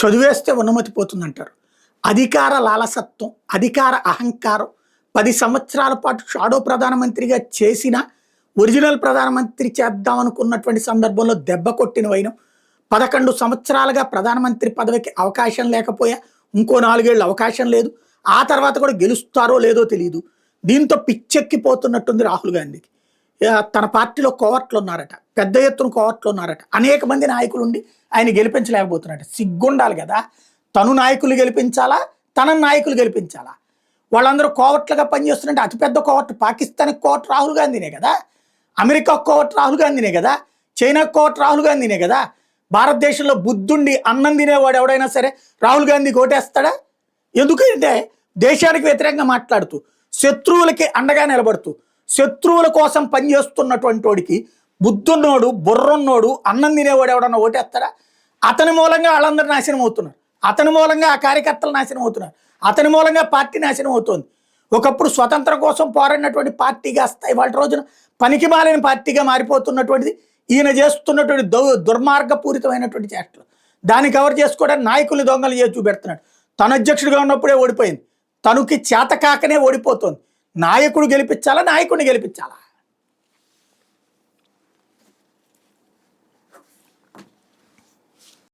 చదివేస్తే ఉన్నమతి పోతుందంటారు. అధికార లాలసత్వం, అధికార అహంకారం, 10 సంవత్సరాల పాటు షాడో ప్రధానమంత్రిగా చేసిన ఒరిజినల్ ప్రధానమంత్రి చేద్దాం అనుకున్నటువంటి సందర్భంలో దెబ్బ కొట్టిన వైనం, 11 సంవత్సరాలుగా ప్రధానమంత్రి పదవికి అవకాశం లేకపోయా, ఇంకో 4 ఏళ్ళు అవకాశం లేదు, ఆ తర్వాత కూడా గెలుస్తారో లేదో తెలియదు. దీంతో పిచ్చెక్కిపోతున్నట్టుంది రాహుల్ గాంధీకి. తన పార్టీలో కోవర్ట్లు ఉన్నారట, పెద్ద ఎత్తున కోవర్ట్లు ఉన్నారట, అనేక మంది నాయకులు ఉండి ఆయన గెలిపించలేకపోతున్నారట. సిగ్గుండాలి కదా, తను నాయకులు గెలిపించాలా, తన నాయకులు గెలిపించాలా? వాళ్ళందరూ కోవట్లుగా పనిచేస్తున్నట్టు అతిపెద్ద కోవట్ పాకిస్తాన్కి కోవట్ రాహుల్ గాంధీనే కదా, అమెరికా కోవట్ రాహుల్ గాంధీనే కదా, చైనా కోవట్ రాహుల్ గాంధీనే కదా. భారతదేశంలో బుద్ధుండి అన్నం తినేవాడు ఎవడైనా సరే రాహుల్ గాంధీకి ఓటేస్తాడా? ఎందుకంటే దేశానికి వ్యతిరేకంగా మాట్లాడుతూ, శత్రువులకి అండగా నిలబడుతూ, శత్రువుల కోసం పనిచేస్తున్నటువంటి వాడికి బుద్ధున్నోడు, బుర్రున్నోడు, అన్నం తినేవాడు ఎవడన్నా ఓటేస్తాడా? అతని మూలంగా వాళ్ళందరూ నాశనం అవుతున్నారు, అతని మూలంగా ఆ కార్యకర్తలు నాశనం అవుతున్నారు, అతని మూలంగా పార్టీ నాశనం అవుతుంది. ఒకప్పుడు స్వతంత్రం కోసం పోరాడినటువంటి పార్టీగా ఇవాళ రోజున పనికిమాలిన పార్టీగా మారిపోతున్నటువంటిది ఈయన చేస్తున్నటువంటి దుర్మార్గపూరితమైనటువంటి చేష్టలు. దాన్ని కవర్ చేసుకోవడానికి నాయకుల్ని దొంగలు చేసి చూపెడుతున్నాడు. తన అధ్యక్షుడిగా ఉన్నప్పుడే ఓడిపోయింది, తనకి చేతకాకనే ఓడిపోతుంది. నాయకుడు గెలిపించాలా, నాయకుడిని గెలిపించాలా?